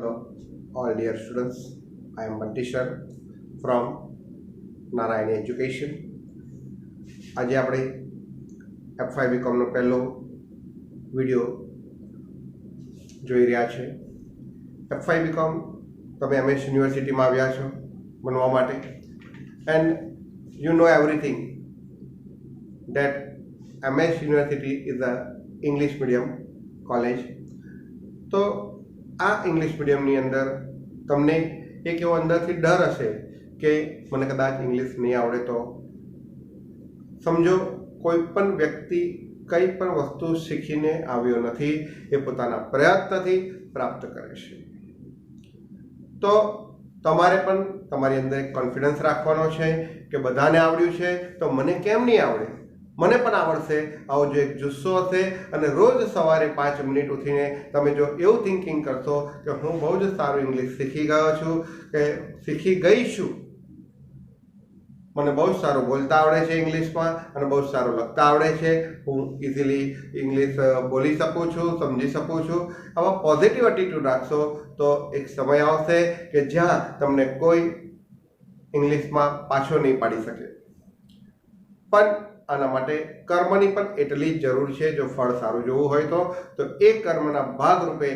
Hello, all dear students. I am Bunty sir from Narayani Education. આજે આપણે F5 બીકોમનો પહેલો video જોઈ રહ્યા છે. F5 બીકોમ તમે MS યુનિવર્સિટીમાં આવ્યા છો ભણવા માટે and you know everything that MS University is a English medium college. તો આ ઇંગ્લિશ મીડિયમની અંદર તમને એક એવો અંદરથી ડર હશે કે મને કદાચ ઇંગ્લિશ નહીં આવડે તો. સમજો કોઈ પણ વ્યક્તિ કંઈ પણ વસ્તુ શીખીને આવ્યો નથી, એ પોતાના પ્રયત્નથી પ્રાપ્ત કરે છે. તો તમારે પણ તમારી અંદર એક કોન્ફિડન્સ રાખવાનો છે કે બધાને આવડ્યું છે તો મને કેમ નહીં આવડે, મને પણ આવડશે. આવો જો એક જુસ્સો હશે અને રોજ સવારે 5 મિનિટ ઉઠીને તમે જો એવું થિંકિંગ કરશો કે હું બહુ જ સારું ઇંગ્લિશ શીખી ગયો છું કે શીખી ગઈ છું, મને બહુ જ સારું બોલતા આવડે છે ઇંગ્લિશમાં અને બહુ જ સારું લખતા આવડે છે, હું ઇઝીલી ઇંગ્લિશ બોલી શકું છું, સમજી શકું છું, આવા પોઝિટિવ એટીટ્યુડ રાખશો તો એક સમય આવશે કે જ્યાં તમને કોઈ ઇંગ્લિશમાં પાછો નહીં પાડી શકે. પણ આના માટે કર્મની પણ એટલી જ જરૂર છે. જો ફળ સારું જોવું હોય તો એ કર્મના ભાગરૂપે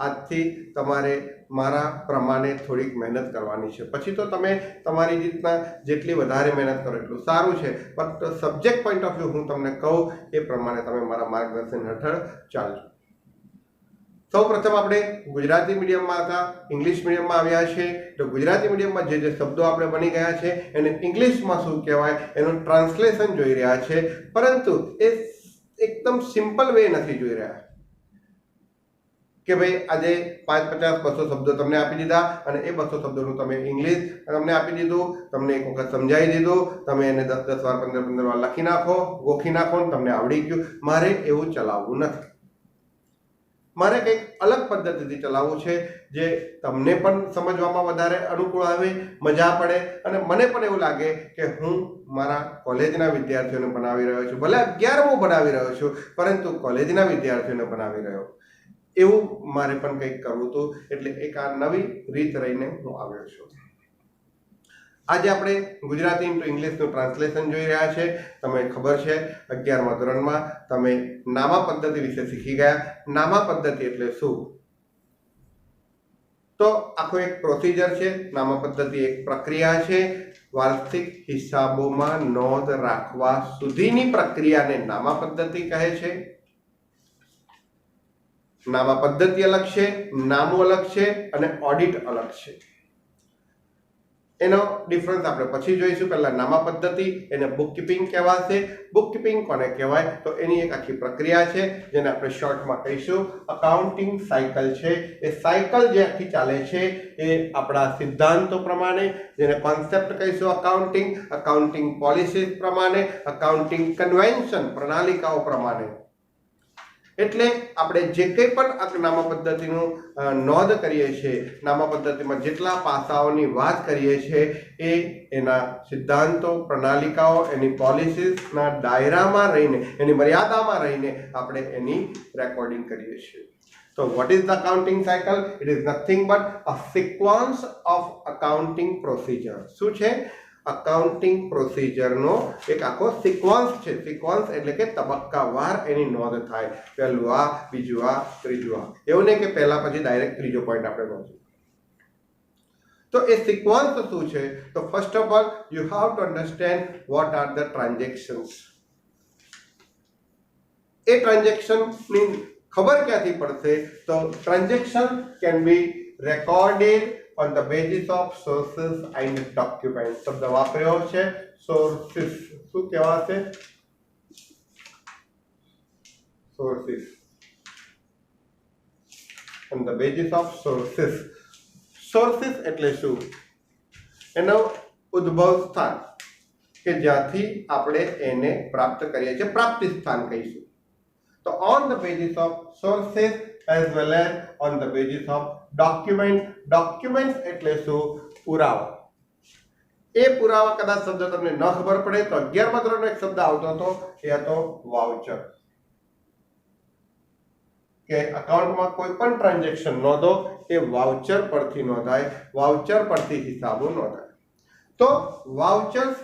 આજથી તમારે મારા પ્રમાણે થોડીક મહેનત કરવાની છે. પછી તો તમે તમારી રીતના જેટલી વધારે મહેનત કરો એટલું સારું છે, પણ સબ્જેક્ટ પોઈન્ટ ઓફ વ્યૂ હું તમને કહું એ પ્રમાણે તમે મારા માર્ગદર્શન હેઠળ ચાલજો. સૌ પ્રથમ આપણે ગુજરાતી મીડિયમમાં હતા, ઇંગ્લિશ મીડિયમમાં આવ્યા છે. તો ગુજરાતી મીડિયમમાં જે શબ્દો આપણે બની ગયા છે એને ઇંગ્લિશમાં શું કહેવાય એનું ટ્રાન્સલેશન જોઈ રહ્યા છે, પરંતુ એ એકદમ સિમ્પલ વે નથી જોઈ રહ્યા કે ભાઈ આજે 5, 50, 200 શબ્દો તમને આપી દીધા અને એ 200 શબ્દોનું તમે ઇંગ્લિશ તમને આપી દીધું, તમને એક વખત સમજાવી દીધું, તમે એને 10 વાર 15 વાર લખી નાખો, ગોખી નાખો ને તમને આવડી ગયું. મારે એવું ચલાવવું નથી. મારે કંઈક અલગ પદ્ધતિથી ચલાવવું છે જે તમને પણ સમજવામાં વધારે અનુકૂળ આવે, મજા પડે અને મને પણ એવું લાગે કે હું મારા કોલેજના વિદ્યાર્થીઓને ભણાવી રહ્યો છું. ભલે 11મું ભણાવી રહ્યો છું, પરંતુ કોલેજના વિદ્યાર્થીઓને ભણાવી રહ્યો, એવું મારે પણ કંઈક કરવું હતું. એટલે એક આ નવી રીત રહીને હું આવ્યો છું. આજે આપણે ગુજરાતી ઇન્ટુ ઇંગ્લિશનું ટ્રાન્સલેશન જોઈ રહ્યા છે. તમને ખબર છે 11મા ધોરણમાં તમે નામા પદ્ધતિ વિશે શીખી ગયા. નામા પદ્ધતિ એટલે શું? તો આખો એક પ્રોસિજર છે. નામા પદ્ધતિ એક પ્રક્રિયા છે. વાર્ષિક હિસાબોમાં નોંધ રાખવા સુધીની પ્રક્રિયાને નામા પદ્ધતિ કહે છે. નામા પદ્ધતિ અલગ છે, નામું અલગ છે અને ઓડિટ અલગ છે. એનો ડિફરન્સ આપણે પછી જોઈશું. પહેલા નામા પદ્ધતિ, એને બુક કીપિંગ કહેવાશે. બુક કીપિંગ કોને કહેવાય તો એની એક આખી પ્રક્રિયા છે જેને આપણે શોર્ટમાં કહીશું અકાઉન્ટિંગ સાયકલ છે. એ સાયકલ જે આખી ચાલે છે એ આપણા સિદ્ધાંતો પ્રમાણે, જેને કોન્સેપ્ટ કહીશું અકાઉન્ટિંગ પોલિસીસ પ્રમાણે, અકાઉન્ટિંગ કન્વેન્શન પ્રણાલિકાઓ પ્રમાણે. એટલે આપણે જે કંઈ પણ નામા પદ્ધતિનું નોંધ કરીએ છીએ, નામા પદ્ધતિમાં જેટલા પાસાઓની વાત કરીએ છીએ એ એના સિદ્ધાંતો, પ્રણાલિકાઓ, એની પોલિસીસના દાયરામાં રહીને, એની મર્યાદામાં રહીને આપણે એની રેકોર્ડિંગ કરીએ છીએ. તો what is the accounting cycle? It is nothing but a sequence of accounting procedure. શું છે? અકાઉન્ટિંગ પ્રોસિજરનો એક આખો સિક્વન્સ છે. સિક્વન્સ એટલે કે તબક્કાવાર એની નોંધ થાય. પહેલું આ, બીજું આ, ત્રીજું આ. એવું નહીં કે પહેલા પછી ડાયરેક્ટ ત્રીજો પોઈન્ટ આપણે નોંધીએ. તો એ સિક્વન્સ શું છે? તો first of all you have to understand what are the transactions. એ ટ્રાન્ઝેક્શનની ખબર ક્યાંથી પડશે? તો transaction can be recorded on the basis of sources and documents. શબ્દ વાપર્યો છે sources. શું કહેવાશે? sources. on the basis of sources. sources એટલે શું? એનો ઉદ્ભવ સ્થાન કે જ્યાંથી આપણે એને પ્રાપ્ત કરીએ છીએ, પ્રાપ્તિ સ્થાન કહીશું. તો on the basis of sources as well as on the basis of document એટલે શું? પુરાવા. એ પુરાવા કદાચ શબ્દ તમને ન ખબર પડે તો 11મા ધોરણનો એક શબ્દ આવતો હતો, એ હતો વાઉચર. કે અકાઉન્ટમાં કોઈ પણ ટ્રાન્ઝેક્શન નોંધો એ વાઉચર પરથી નોંધાય, વાઉચર પરથી હિસાબો નોંધાય. તો વાઉચર્સ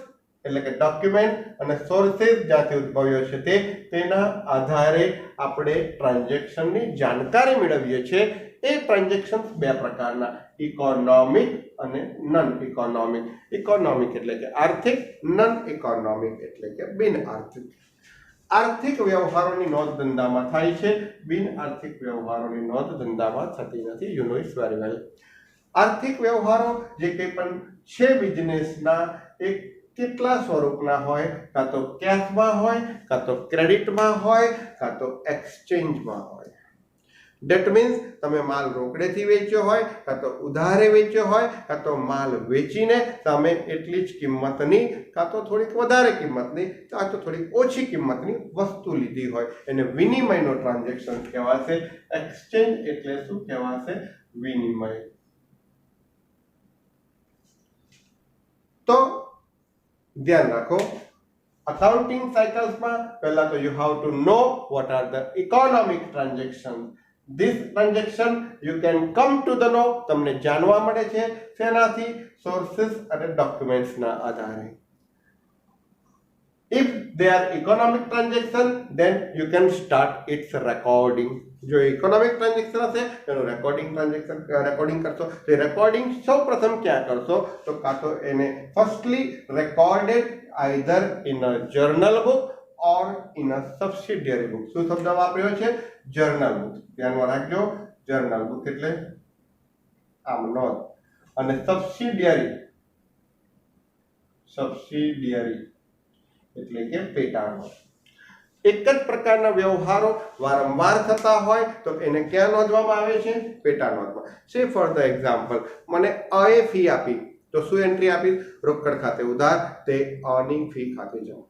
એટલે કે ડોક્યુમેન્ટ અને સોર્સિસ જ્યાંથી ઉદ્ભવ્યો છે તેના આધારે આપણે ટ્રાન્ઝેક્શનની જાણકારી મેળવીએ છીએ. એ ટ્રાન્ઝેક્શન્સ બે પ્રકારના, ઇકોનોમિક અને નન ઇકોનોમિક. ઇકોનોમિક એટલે કે આર્થિક, નન ઇકોનોમિક એટલે કે બિન આર્થિક. આર્થિક વ્યવહારોની નોંધ ધંધામાં થાય છે, બિન આર્થિક વ્યવહારોની નોંધ ધંધામાં થતી નથી. You know it's very well. આર્થિક વ્યવહારો જે કંઈ પણ છે બિઝનેસના, એ કેટલા સ્વરૂપના હોય, કાં તો કેશમાં હોય, કાં તો ક્રેડિટમાં હોય, કાં તો એક્સચેન્જમાં હોય. ડેટ મીન્સ તમે માલ રોકડેથી વેચ્યો હોય, કાં તો ઉધારે વેચ્યો હોય, કાં તો માલ વેચીને તમે એટલી જ કિંમતની, કાં તો થોડીક વધારે કિંમતની, કાં તો થોડીક ઓછી કિંમતની વસ્તુ લીધી હોય. એને વિનિમયનો ટ્રાન્ઝેક્શન કહેવાશે. એક્સચેન્જ એટલે શું કહેવાશે? વિનિમય. તો ધ્યાન રાખો, અકાઉન્ટિંગ સાયકલ્સમાં પહેલા તો you have two know what are the economic transaction. This transaction you can come to the know, તમને જાણવા મળે છે શેનાથી? સોર્સિસ અને ડોક્યુમેન્ટ્સ ના આધારે. If they are economic transaction, then you can start its recording. જો ઇકોનોમિક ટ્રાન્ઝેક્શન હશે એનું રેકોર્ડિંગ કરશો. તો રેકોર્ડિંગ સૌ પ્રથમ ક્યાં કરશો? તો કાં તો એને firstly recorded either in a journal book or in a subsidiary book. શું શબ્દ વાપર્યો છે? Journal book. ધ્યાનમાં રાખજો, જર્નલ બુક એટલે આમ નોંધ, અને સબસિડિયરી એટલે કે પેટા નોંધ. એક જ પ્રકારના વ્યવહારો વારંવાર થતા હોય તો એને ક્યાં નોંધવામાં આવે છે? પેટા નોંધમાં. સે ફોર ધ એક્ઝામ્પલ, મને અએ ફી આપી તો શું એન્ટ્રી આપી? રોકડ ખાતે ઉધાર, તે અની ફી ખાતે જમા.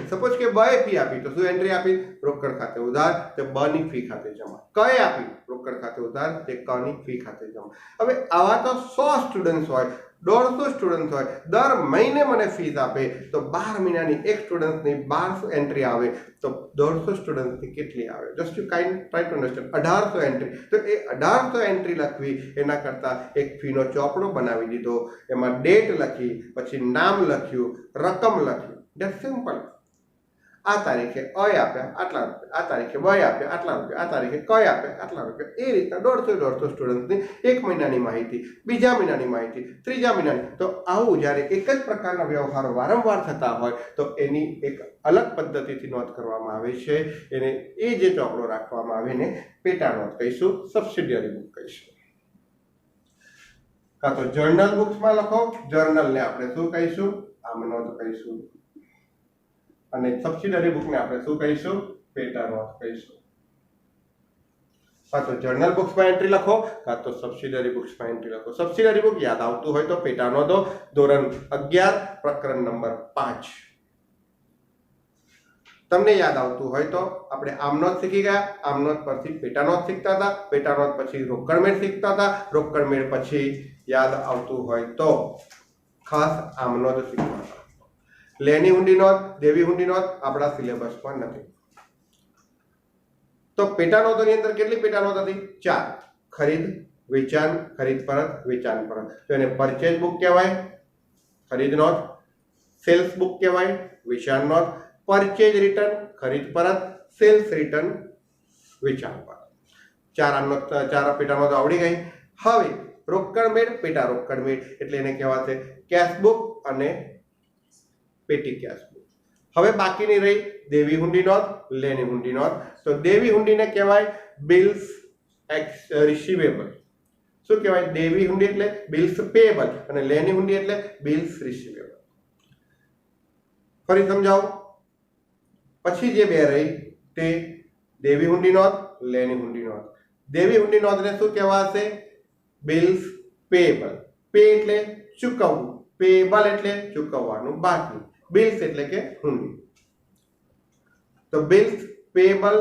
સપોઝ કે બએ ફી આપી તો શું એન્ટ્રી આપી? રોકડ ખાતે ઉધાર, તે બની ફી ખાતે જમા. કએ આપી? રોકડ ખાતે ઉધાર, તે કની ફી ખાતે જમા. હવે આવા તો 100 સ્ટુડન્ટ્સ હોય, 150 સ્ટુડન્ટ હોય, દર મહિને મને ફીસ આપે તો 12 મહિનાની એક સ્ટુડન્ટની 1200 એન્ટ્રી આવે તો 150 સ્ટુડન્ટની કેટલી આવે? Just you try to understand. 1800 entry. તો એ 1800 એન્ટ્રી લખવી એના કરતાં એક ફીનો ચોપડો બનાવી દીધો, એમાં ડેટ લખી, પછી નામ લખ્યું, રકમ લખ્યું. That's simple. આ તારીખે અ આપ્યા આટલા રૂપિયા, આ તારીખે વય આપ્યા આટલા રૂપિયા, આ તારીખે કય આપ્યા આટલા રૂપિયા. એ રીતના 150 સ્ટુડન્ટની એક મહિનાની માહિતી, બીજા મહિનાની માહિતી, ત્રીજા મહિનાની. તો આવું જ્યારે એક જ પ્રકારના વ્યવહારો વારંવાર થતા હોય તો એની એક અલગ પદ્ધતિથી નોંધ કરવામાં આવે છે. એને એ જે ચોપડો રાખવામાં આવે એને પેટા નોંધ કહીશું, સબસિડિયરી બુક કહીશું. કાં તો જર્નલ બુક્સમાં લખો, જર્નલને આપણે શું કહીશું? આમ નોંધ કહીશું. અને સબસિડિયરી બુકને આપણે શું કહીશું? પેટા નોંધ કહીશું. કાં તો જર્નલ બુક્સમાં એન્ટ્રી લખો, કાં તો સબસિડિયરી બુક્સમાં એન્ટ્રી લખો. સબસિડિયરી બુક યાદ આવતું હોય તો પેટા નોંધો. ધોરણ 11 પ્રકરણ નંબર 5. તમને યાદ આવતું હોય તો આપણે આમ નોંધ શીખી ગયા, આમ નોંધ પરથી પેટા નોંધ શીખતા હતા, પેટા નોંધ પછી રોકડ મેળ શીખતા હતા, રોકડ મેળ પછી યાદ આવતું હોય તો ખાસ આમ નોંધ શીખતા હતા. લેની હુંડી નોંધ, દેવી હુંડી નોંધ આપણા સિલેબસમાં નથી. તો પેટા નોંધોની અંદર કેટલી પેટા નોંધ હતી? 4. ખરીદ, વેચાણ, ખરીદ પરત, વેચાણ પરત. તો એને પરચેજ બુક કહેવાય, ખરીદ નોંધ. સેલ્સ બુક કહેવાય, વેચાણ નોંધ. પરચેજ રિટર્ન, ખરીદ પરત. સેલ્સ રિટર્ન, વેચાણ પરત. 4 પેટા નોંધો આવડી ગઈ. હવે રોકડ મેળ, પેટા રોકડ મેળ એટલે એને કહેવાશે કેશ બુક અને પેટી કેશ બુક. હવે બાકીની રહી દેવી હુંડી નોંધ, લેની હુંડી નોંધ. તો દેવી હુંડીને કહેવાય બિલ્સ રિસીવેબલ. શું કહેવાય? દેવી હુંડી એટલે બિલ્સ પેએબલ અને લેની હુંડી એટલે બિલ્સ રિસીવેબલ. ફરી સમજાવું. પછી જે બે રહી તે દેવી હુંડી નોંધ, લેની હુંડી નોંધ. દેવી હુંડી નોંધને શું કહેવાશે? Bills payable. પે એટલે ચૂકવવું, પેએબલ એટલે ચૂકવવાનું બાકી, બિલ્સ એટલે કે હુંડી. તો બિલ્સ પેએબલ,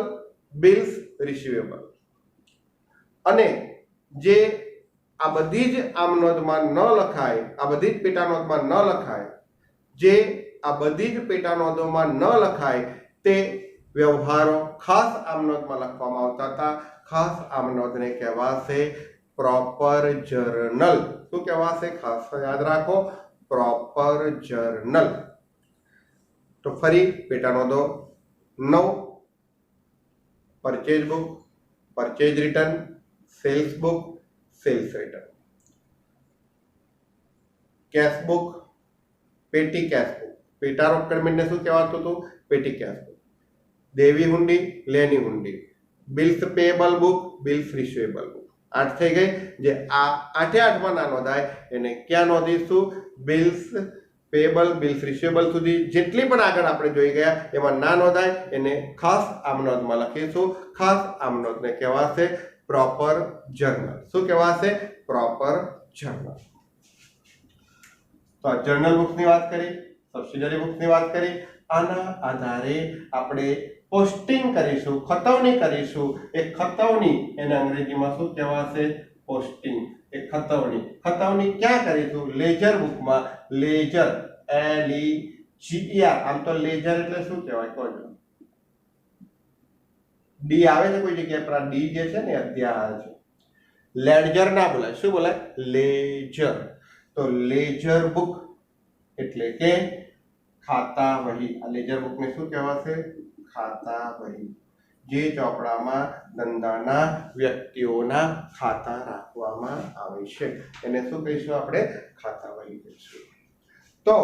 બિલ્સ રિસીવેબલ. અને જે આ બધી જ આમ નોંધમાં ન લખાય, આ બધી જ પેટા નોંધમાં ન લખાય, જે આ બધી જ પેટા નોંધોમાં ન લખાય તે વ્યવહારો ખાસ આમનોંધમાં લખવામાં આવતા હતા. ખાસ આમનોંધને કહેવાશે પ્રોપર જર્નલ. શું કહેવાશે? ખાસ યાદ રાખો, પ્રોપર જર્નલ. તો ફરી પેટા નોંધો 9 purchase book, purchase return, sales book, sales return, cash book, petty cash book. પેટા રોકડ શું કહેવાતું હતું? Petty cash book. દેવી હુંડી, લેની હુંડી, bills payable book, bills receivable book. 8 થઈ ગઈ. જે આ 8 ના નોંધાય એને ક્યાં નોંધીશું? બિલ્સ પેએબલ, બિલ્સ રિસીવેબલ સુધી જેટલી પણ આગળ આપણે જોઈ ગયા એમાં ના નોંધાય એને ખાસ આમનોંધમાં લખીશું. ખાસ આમનોંધને કહેવાશે પ્રોપર જર્નલ. શું કહેવાશે? Proper journal. તો જર્નલ બુક્સની વાત કરી, સબસિડરી બુક્સની વાત કરી. આના આધારે આપણે પોસ્ટિંગ કરીશું, ખતવણી કરીશું. એ ખતવણી એને અંગ્રેજીમાં શું કહેવાશે? પોસ્ટિંગ. એ ખતવણી. ખતવણી ક્યાં કરીશું? લેજર બુકમાં. Ledger, LEGER. આમ તો લેજર એટલે શું કહેવાય? કહો. ડી આવે છે કોઈ જગ્યાએ, પર ડી જે છે ને અત્યારે આવે છે. લેડજર ના બોલાય. શું બોલાય? લેજર. તો લેજર બુક એટલે કે ખાતા વહી. આ લેજર બુકને શું કહેવાશે? ખાતા વહી. જે ચોપડામાં ધંધાના વ્યક્તિઓના ખાતા રાખવામાં આવે છે એને શું કહીશું આપણે? ખાતા વહી કહીશું. તો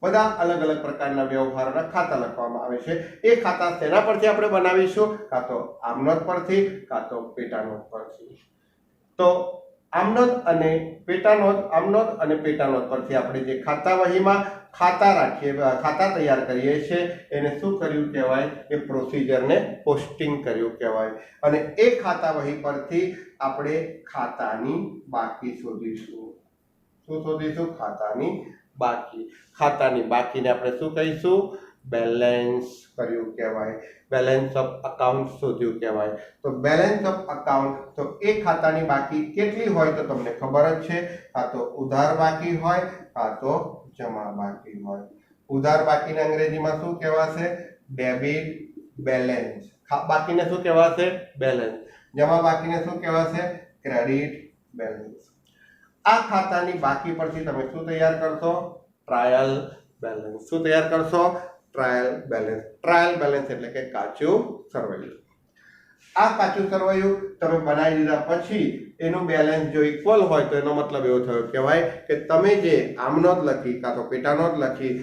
બધા અલગ અલગ પ્રકારના વ્યવહારોના ખાતા લખવામાં આવે છે. એ ખાતા તેના પરથી આપણે બનાવીશું? કાં તો આમનોંધ પરથી, કાં તો પેટાનોંધ પરથી. તો આમનોંધ અને પેટાનોંધ, આમનોંધ અને પેટાનોંધ પરથી આપણે જે ખાતા વહીમાં ખાતા રાખીએ, ખાતા તૈયાર કરીએ છીએ એને શું કર્યું કહેવાય? એ પ્રોસિજરને પોસ્ટિંગ કર્યું કહેવાય. અને એ ખાતા વહી પરથી આપણે ખાતાની બાકી શોધીશું. શું શોધીશું? ખાતાની બાકી. ખાતાની બાકીને આપણે શું કહીશું? બેલેન્સ કર્યું કહેવાય. બેલેન્સ ઓફ અકાઉન્ટ શોધ્યું કહેવાય. તો બેલેન્સ ઓફ અકાઉન્ટ, તો એ ખાતાની બાકી કેટલી હોય તો તમને ખબર જ છે. કાં તો ઉધાર બાકી હોય, કાં તો જમા બાકી હોય. ઉધાર બાકીને અંગ્રેજીમાં શું કહેવાશે? Debit balance. બાકીને શું કહેવાશે? બેલેન્સ. જમા બાકીને શું કહેવાશે? Credit balance. આ ખાતાની બાકી પરથી તમે શું તૈયાર કરશો? Trial balance. શું તૈયાર કરશો? Trial balance. ટ્રાયલ બેલેન્સ એટલે કે કાચું સરવૈયું. આ કાચું સરવૈયું તમે બનાવી દીધા પછી એનું બેલેન્સ જો ઇક્વલ હોય તો એનો મતલબ એવો થયો કહેવાય કે તમે જે આમનોંધ લખી કાં તો પેટાનોંધ લખી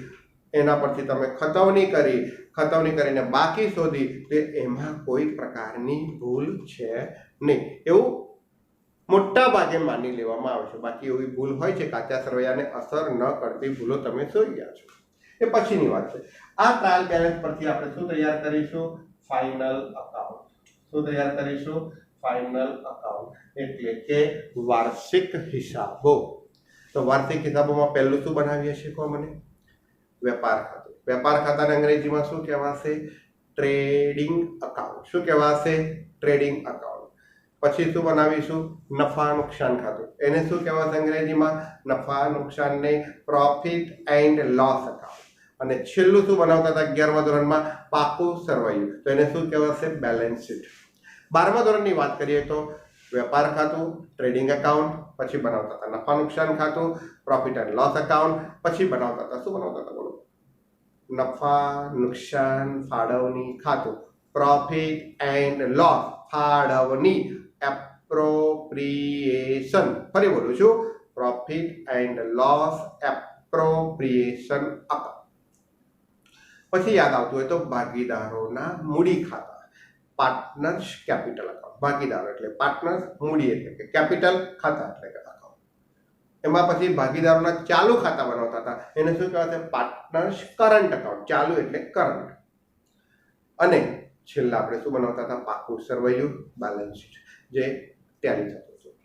એના પરથી તમે ખતવણી કરી, ખતવણી કરીને બાકી શોધી, તે એમાં કોઈ પ્રકારની ભૂલ છે નહીં એવું મોટા ભાગે માની લેવામાં આવે છે. બાકી એવી ભૂલ હોય છે કાચા સરવૈયાને અસર ન કરતી ભૂલો તમે જોઈ ગયા છો. એ પછીની વાત છે. આ ટ્રાયલ બેલેન્સ પરથી આપણે શું તૈયાર કરીશું? Final account. શું તૈયાર કરીશું? ફાઇનલ અકાઉન્ટ એટલે કે વાર્ષિક હિસાબો. તો વાર્ષિક હિસાબોમાં પહેલું શું બનાવીએ છીએ? કહો મને. વેપાર ખાતું. વેપાર ખાતાને અંગ્રેજીમાં શું કહેવાશે? Trading account. શું કહેવાશે? Trading account. પછી શું બનાવીશું? નફા નુકસાન ખાતું. એને શું કહેવાશે અંગ્રેજીમાં? નફા નુકસાન નહીં, પ્રોફિટ એન્ડ લોસ અકાઉન્ટ. અને છેલ્લું શું બનાવતા હતા 11મા ધોરણમાં? પાકું સરવૈયું. તો એને શું કહેવાશે? Balance sheet. 12મા ધોરણની વાત કરીએ તો વેપાર ખાતું, ટ્રેડિંગ અકાઉન્ટ, પછી બનાવતા હતા નફા નુકસાન ખાતું, પ્રોફિટ એન્ડ લોસ અકાઉન્ટ, પછી બનાવતા હતા શું બનાવતા હતા? બોલો. નફા નુકસાન ફાળવણી ખાતું, પ્રોફિટ એન્ડ લોસ ફાળવણી, એપ્રોપ્રિએશન. ફરી બોલું છું, profit and loss appropriation account. પછી યાદ આવતું હોય તો ભાગીદારોના મૂડી ખાતા, પાર્ટનર્સ કેપિટલ અકાઉન્ટ. ભાગીદારો એટલે પાર્ટનર્સ, મૂડી એટલે કે કેપિટલ, ખાતા એટલે કે અકાઉન્ટ. એમાં પછી ભાગીદારોના ચાલુ ખાતા બનાવતા હતા એને શું કહેવાય? Partners current account. ચાલુ એટલે કરંટ. અને છેલ્લા આપણે શું બનાવતા હતા? પાકું સરવૈયું, બેલેન્સ શીટ, જે ટેલી થતું હતું.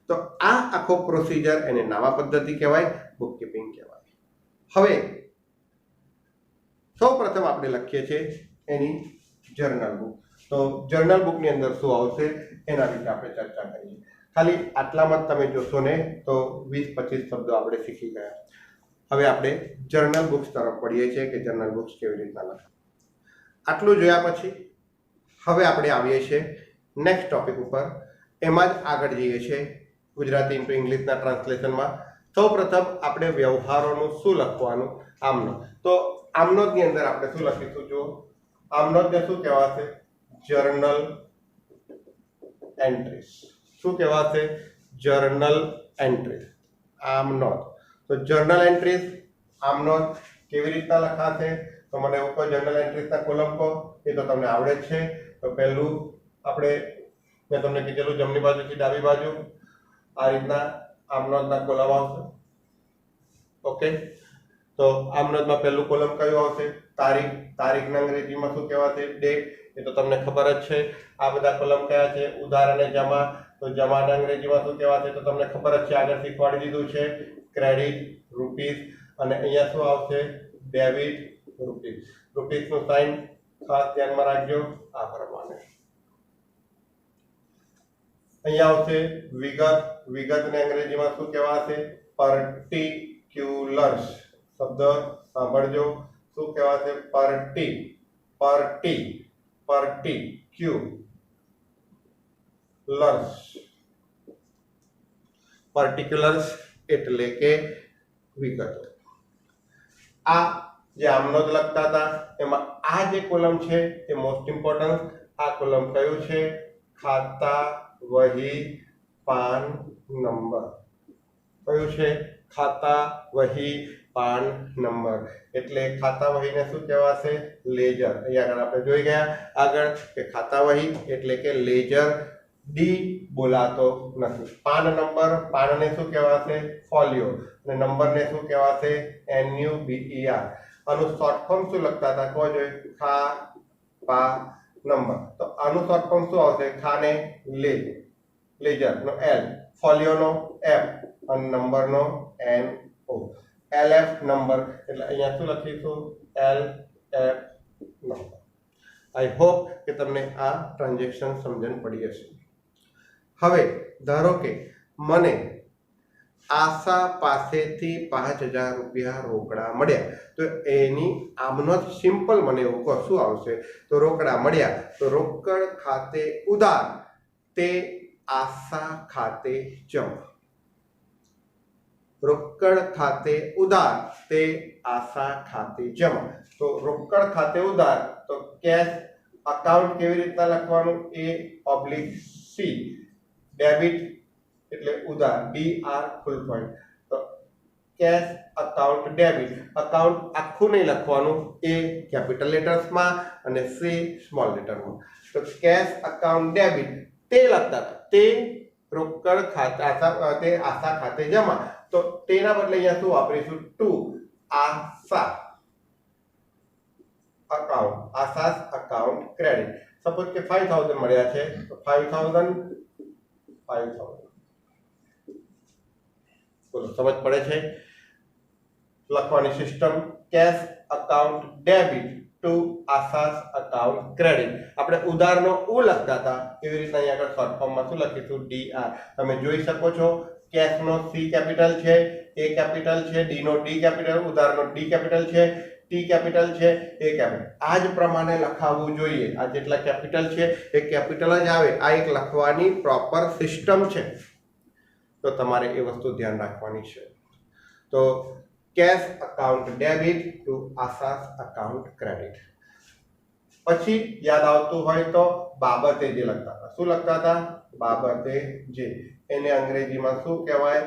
તો આ આખો પ્રોસિજર એને નવા પદ્ધતિ કહેવાય, બુકકીપિંગ કહેવાય. હવે સૌ પ્રથમ આપણે લખીએ છીએ એની જર્નલ બુક. તો જર્નલ બુકની અંદર શું આવશે એના વિશે આપણે ચર્ચા કરીએ. ખાલી આટલામાં જ તમે જોશો ને તો 20-25 શબ્દો આપણે શીખી ગયા. હવે આપણે જર્નલ બુક્સ તરફ પડીએ છીએ કે જર્નલ બુક્સ કેવી રીતના લખાય. આટલું જોયા પછી હવે આપણે આવીએ છીએ નેક્સ્ટ ટોપિક ઉપર. એમાં જ આગળ જઈએ છીએ ગુજરાતી ઇન્ટુ ઇંગ્લિશના ટ્રાન્સલેશનમાં. સૌપ્રથમ આપણે વ્યવહારોનું શું લખવાનું આમનો. તો આમનોની અંદર આપણે શું લખીશું? જુઓ, આમનોને શું કહેવાશે? Journal entries. શું કહેવાશે? Journal entries. આમનોંધ. તો જર્નલ એન્ટ્રીઝ આમનોંધ કેવી રીતના લખાશે? તો મને એવું કોઈ જર્નલ એન્ટ્રીઝના કોલમ કહો. એ તો તમને આવડે જ છે. તો પહેલું આપણે મેં તમને કીધેલું જમણી બાજુથી ડાબી બાજુ આ રીતના આમનોંધના કોલમ આવશે. ઓકે, તો આમનોંધમાં પહેલું કોલમ કયું આવશે? તારીખ. તારીખના અંગ્રેજીમાં શું કહેવાશે? ડેટ. એ તો તમને ખબર જ છે. આ બધા કોલમ કયા છે? ઉધાર અને જમા. તો જમાના અંગ્રેજીમાં શું કહેવાશે? તો તમને ખબર જ છે, આગળ શીખવાડી દીધું છે. Credit, rupees. અને અહીંયા શું આવશે? Debit, rupees. રૂપીસનું સાઇન ખાસ ધ્યાનમાં રાખજો આ પ્રમાણે. અહીંયા આવશે વિગત. વિગતને અંગ્રેજીમાં શું કહેવાશે? પર્ટિક્યુલર્સ. શબ્દ સાંભળજો, શું કહેવાશે? પર્ટિક્યુલર્સ. પર્ટિક્યુલર્સ એટલે કે વિગતો. આ જે આમનોંધ લખતા હતા એમાં આ જે કોલમ છે એ મોસ્ટ ઇમ્પોર્ટન્ટ. આ કોલમ કયું છે? ખાતા વહી પાન નંબર. કયું છે? ખાતા વહી પાન નંબર. એટલે ખાતા વહીને શું કહેવાશે? લેજર. અહીંયા આગળ આપણે જોઈ ગયા આગળ કે ખાતા વહી એટલે કે લેજર. ડી બોલાતો નથી. પાન નંબર, પાનને શું કહેવાશે? ફોલિયો. અને નંબરને શું કહેવાશે? NUBER. આનું શોર્ટ ફોર્મ શું લખતા હતા? કહો જોઈએ. ખા પા નંબર. તો આનું શોર્ટ ફોર્મ શું આવશે? ખાને લેજ. લેજર નો L, ફોલિયો નો F અને નંબર નો NO. LF number. એટલે અહીંયા શું લખીશું? LF number. આઈ હોપ કે તમને આ ટ્રાન્ઝેક્શન સમજણ પડી હશે. હવે ધારો કે મને આશા પાસેથી 5,000 રૂપિયા રોકડા મળ્યા. તો એની આમનોંધ સિમ્પલ મને એવું કહો શું આવશે? તો રોકડા મળ્યા તો રોકડ ખાતે ઉધાર તે આશા ખાતે જમા. રોકડ ખાતે ઉધાર તે આશા ખાતે જમા. તો રોકડ ખાતે ઉધાર તો કેશ અકાઉન્ટ કેવી રીતના લખવાનું? A/C. ડેબિટ એટલે ઉધાર, DR ફૂલ પોઈન્ટ. તો કેશ અકાઉન્ટ ડેબિટ. અકાઉન્ટ આખું નહીં લખવાનું, A કેપિટલ લેટર્સમાં અને C સ્મોલ લેટરમાં. તો કેશ અકાઉન્ટ ડેબિટ તે લખતા હતા. તે રોકડ ખાતા તે આશા ખાતે જમા. તો તેના બદલે અહીંયા શું વાપરીશું? ટુ આશા અકાઉન્ટ. આશા અકાઉન્ટ ક્રેડિટ. સપોઝ કે 5,000 મળ્યા છે તો 5,000 બોલો, સમજ પડે છે? લખવાની system cash account debit to આશાસ અકાઉન્ટ ક્રેડિટ. આપણે ઉધારનો ઉ લખતા હતા એવી રીતના અહીંયા આગળ શોર્ટ ફોર્મમાં શું લખીશું? DR. તમે જોઈ શકો છો કેશનો C કેપિટલ છે, A કેપિટલ છે, D નો D કેપિટલ, ઉધારનો D કેપિટલ છે, T કેપિટલ છે, A કેપિટલ. આ જ પ્રમાણે લખાવવું જોઈએ. આ જેટલા કેપિટલ છે એ કેપિટલ જ આવે. આ એક લખવાની પ્રોપર સિસ્ટમ છે. તો તમારે એ વસ્તુ ધ્યાન રાખવાની છે. તો કેશ અકાઉન્ટ ડેબિટ ટુ આશાસ અકાઉન્ટ ક્રેડિટ. પછી યાદ આવતું હોય તો બાબતે જે લખતા હતા. શું લખતા હતા? બાબતે જે. એને અંગ્રેજીમાં શું કહેવાય?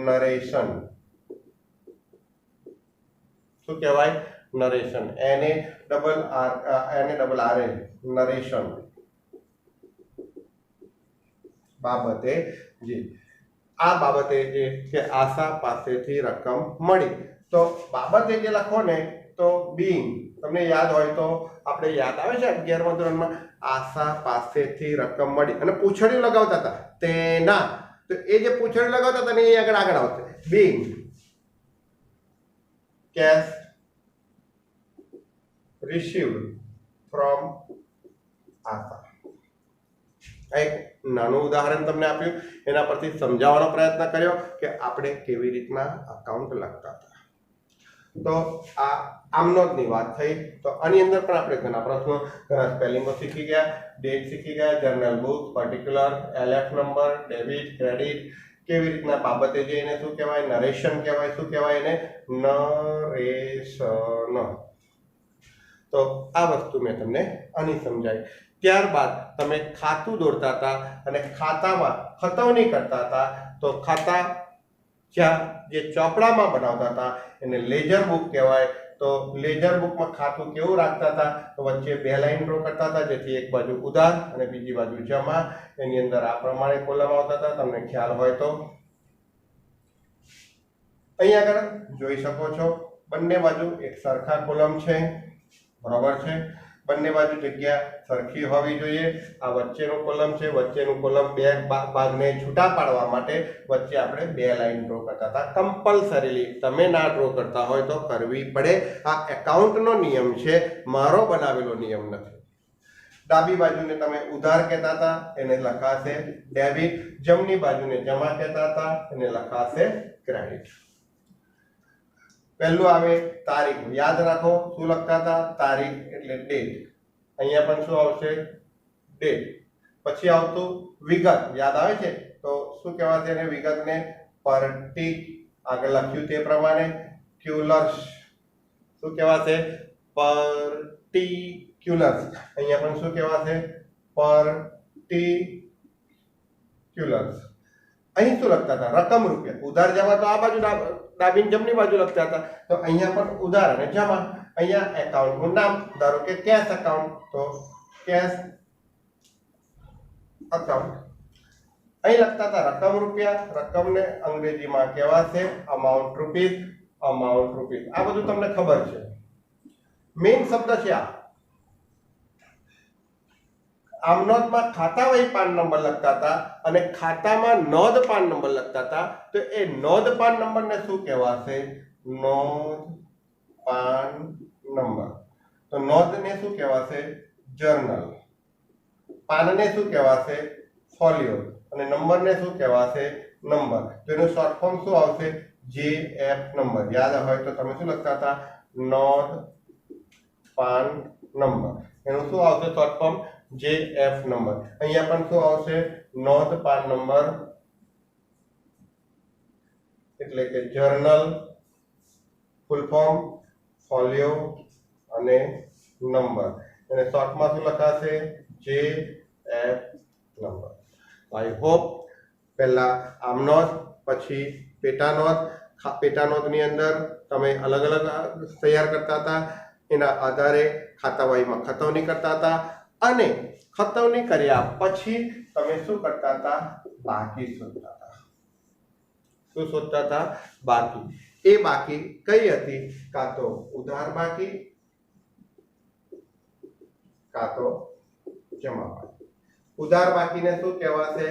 નરેશન. શું કહેવાય? નરેશન. NARRA narration. બાબતે જે. આ બાબતે જે કે આશા પાસેથી રકમ મળી. તો બાબતે જે લખો ને તો બીંગ. તમને યાદ હોય તો આપણે યાદ આવે છે 11મા ધોરણમાં આશા પાસેથી રકમ મળી અને પૂંછડી લગાવતા હતા તેના. તો એ જે પૂંછડી લગાવતા હતા ને એ આગળ આવશે બીંગ કેશ received from આશા. એક નાનું ઉદાહરણ તમને આપ્યું, એના પરથી સમજાવવાનો પ્રયત્ન કર્યો કે આપણે કેવી રીતના અકાઉન્ટ લખતા હતા. તો આ આમનોંધની વાત થઈ. તો આની અંદર પણ આપણે ઘણા પ્રશ્નો, ઘણા સ્પેલિંગો શીખી ગયા, ડેટ શીખી ગયા, journal book, particular, એલએફ number, debit, credit, કેવી રીતના બાબતે જે એને શું કહેવાય, નરેશન કહેવાય. શું કહેવાય એને? નરેશન. તો આ વસ્તુ મેં તમને આની સમજાવી. ત્યારબાદ તમે ખાતું દોરતા હતા અને ખાતામાં ખતવણી કરતા હતા. તો ખાતા જ્યાં જે ચોપડામાં બનાવતા હતા એને લેજર બુક કહેવાય. તો લેજર બુકમાં ખાતું કેવું રાખતા હતા? તો વચ્ચે 2 લાઈન ડ્રો કરતા હતા, જેથી એક બાજુ ઉધાર અને બીજી બાજુ જમા. એની અંદર આ પ્રમાણે કોલમ આવતા હતા, તમને ખ્યાલ હોય તો. અહીંયા આગળ જોઈ શકો છો, બંને બાજુ એક સરખા કોલમ છે, બરાબર છે. બંને બાજુ જગ્યા સરખી હોવી જોઈએ. આ વચ્ચેનું કોલમ છે, વચ્ચેનું કોલમ બે ભાગને છૂટા પાડવા માટે વચ્ચે આપણે 2 લાઈન ડ્રો કરતા હતા. કમ્પલસરીલી તમે ના ડ્રો કરતા હોય તો કરવી પડે. આ એકાઉન્ટનો નિયમ છે, મારો બનાવેલો નિયમ નથી. ડાબી બાજુને તમે ઉધાર કહેતા હતા, એને લખાશે ડેબિટ. જમણી બાજુને જમા કહેતા હતા, એને લખાશે ક્રેડિટ. પહેલું આવે તારીખ. યાદ રાખો શું લખતા હતા? તારીખ એટલે ડેટ. અહીંયા પણ શું આવશે? ડેટ. પછી આવતું વિગત. યાદ આવે છે? તો શું કહેવાશે એને? વિગતને પર્ટી, આગળ લખ્યું તે પ્રમાણે. ક્યુલર્સ. શું કહેવાશે? પર્ટિક્યુલર્સ. અહીંયા પણ શું કહેવાશે? પર્ટિક્યુલર્સ. અહીં શું લખતા હતા? રકમ, રૂપિયા. ઉધાર જમા તો આ બાજુ ડાબી જમણી બાજુ લખતા હતા. તો અહીંયા પણ ઉધાર અને જમા. અહીંયા એકાઉન્ટનું નામ, ધારો કે કેશ એકાઉન્ટ, તો કેશ એકાઉન્ટ. અહીં લખતા હતા રકમ, રૂપિયા. રકમને અંગ્રેજીમાં કહેવાશે અમાઉન્ટ રૂપીઝ. Amount rupees. આ બધું તમને ખબર છે. મેઇન શબ્દ છે આ. આમ નોંધમાં ખાતા વહી પાન નંબર લખતા હતા અને ખાતામાં નોંધ પાન નંબર લખતા હતા. તો એ નોંધ પાન નંબરને શું કહેવાશે? નોંધ પાન નંબર. તો નોંધને શું કહેવાશે? જર્નલ. પાનને શું કહેવાશે? ફોલિયો. અને નંબરને શું કહેવાશે? નંબર. તો એનું શોર્ટ ફોર્મ શું આવશે? JF number. યાદ હોય તો તમે શું લખતા હતા? નોંધ પાન નંબર. એનું શું આવશે શોર્ટ ફોર્મ? JF number. અહીંયા પણ શું આવશે? નોંધ પાન નંબર એટલે કે જર્નલ, ફૂલ ફોર્મ, ફોલિયો અને નંબર. અને શોર્ટમાં શું લખાશે? JF number. આઈ હોપ પહેલા આમ નોંધ, પછી પેટા નોંધ. પેટા નોંધની અંદર તમે અલગ અલગ તૈયાર કરતા હતા. એના આધારે ખાતાવાહીમાં ખતવણી કરતા હતા અને ખતવણી કર્યા પછી તમે શું કરતા હતા? બાકી શોધતા હતા. શું શોધતા હતા? બાકી. એ બાકી કઈ હતી? કાં તો ઉધાર બાકી, કાં તો જમા બાકી. ઉધાર બાકીને શું કહેવાશે?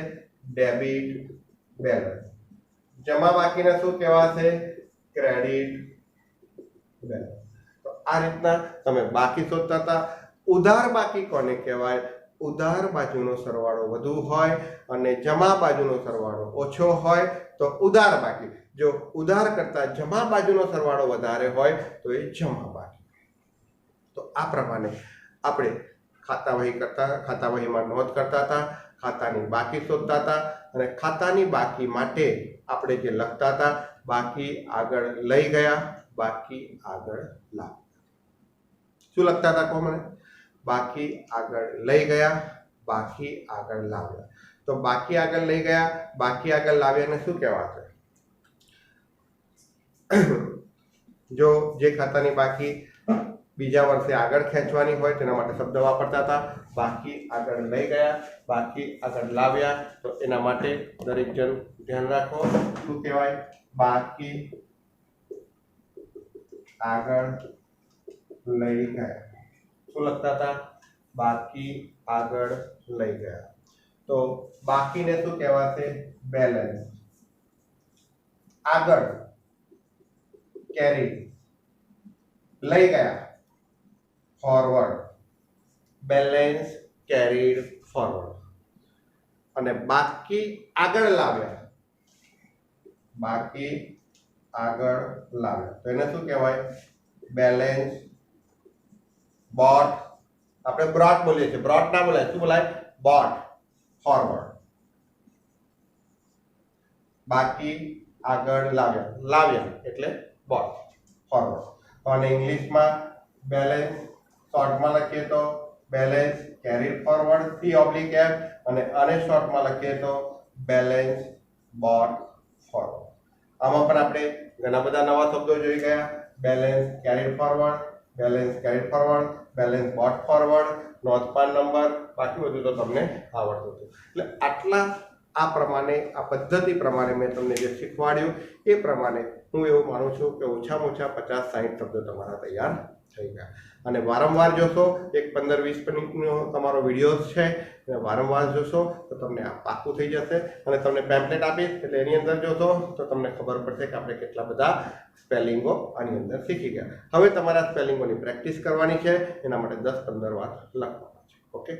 Debit balance. જમા બાકીને શું કહેવાશે? Credit balance. તો આ રીતના તમે બાકી શોધતા હતા. ઉધાર બાકી કોને કહેવાય? ઉધાર બાજુનો સરવાળો વધુ હોય અને જમા બાજુનો સરવાળો ઓછો હોય તો ઉધાર બાકી. જો ઉધાર કરતા જમા બાજુનો સરવાળો વધારે હોય તો એ જમા બાકી. તો આ પ્રમાણે આપણે ખાતાવહીમાં નોંધ કરતા હતા, ખાતાની બાકી શોધતા હતા અને ખાતાની બાકી માટે આપણે જે લખતા હતા, બાકી આગળ લઈ ગયા, બાકી આગળ લાવ્યા. શું લખતા હતા? કહો મને. બાકી આગળ લઈ ગયા, બાકી આગળ લાવ્યા. તો બાકી આગળ લઈ ગયા, બાકી આગળ લાવ્યાને શું કહેવાશે? જો જે ખાતાની બાકી બીજા વર્ષે આગળ ખેંચવાની હોય તેના માટે શબ્દ વાપરતા હતા. બાકી આગળ લઈ ગયા, બાકી આગળ લાવ્યા. તો એના માટે દરેક જણ ધ્યાન રાખો. શું કહેવાય? બાકી આગળ લઈ ગયા. શું લખતા હતા? બાકી આગળ લઈ ગયા. તો બાકીને શું કહેવાશે? બેલેન્સ. આગળ કેરી, લઈ ગયા ફોરવર્ડ. Balance carried forward. અને બાકી આગળ લાવ્યા, બાકી આગળ લાવ્યા. તો એને શું કહેવાય? Balance boat. આપણે બ્રોટ બોલીએ છીએ, બ્રોટ ના બોલાય, શું બોલાય? Boat forward. બાકી આગળ લાવ્યા એટલે બોટ ફોરવર્ડ. તો આને ઇંગ્લિશમાં બેલેન્સ શોર્ટમાં લખીએ તો બેલેન્સ કેરીડ ફોરવર્ડ C/F, અને આને શોર્ટમાં લખીએ તો બેલેન્સ બોટ ફોરવર્ડ. આમાં પણ આપણે ઘણા બધા નવા શબ્દો જોઈ ગયા. Balance carried forward, balance carried forward, balance brought forward, નોંધપાન નંબર, બાકી બધું તો તમને આવડતું હતું. એટલે આટલા આ પ્રમાણે, આ પદ્ધતિ પ્રમાણે મેં તમને જે શીખવાડ્યું એ પ્રમાણે હું એવું માનું છું કે ઓછામાં ઓછા 50-60 શબ્દો તમારા તૈયાર થઈ ગયા. અને વારંવાર જોશો, એક 15-20 મિનિટનો તમારો વિડીયો છે, અને વારંવાર જોશો તો તમને આ પાકું થઈ જશે. અને તમને પેમ્પલેટ આપીશ એટલે એની અંદર જોશો તો તમને ખબર પડશે કે આપણે કેટલા બધા સ્પેલિંગો આની અંદર શીખી ગયા. હવે તમારે આ સ્પેલિંગોની પ્રેક્ટિસ કરવાની છે, એના માટે 10-15 વાર લખવાના છે. ઓકે.